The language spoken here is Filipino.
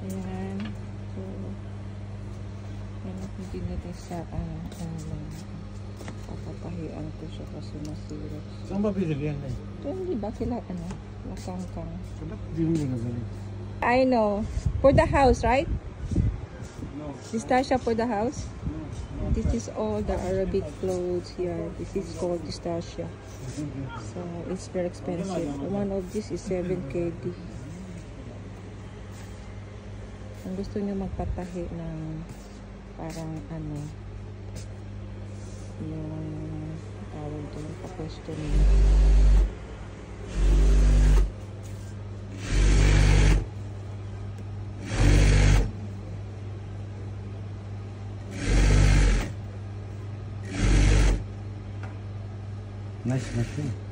Ayan. So, yan at hindi natin sa papatahian ko siya kasi masira. Saan ba binili yan eh? Ito hindi ba sila nakangkang? So ba't di mo nagagaling? I know. For the house, right? No. Distasha for the house? No. This is all the Arabic clothes here. This is called Distasha. So, it's very expensive. One of this is 7 KD. Kung gusto niyo magpatahi ng parang yung tawag doon kapwesto niyo. Nice machine.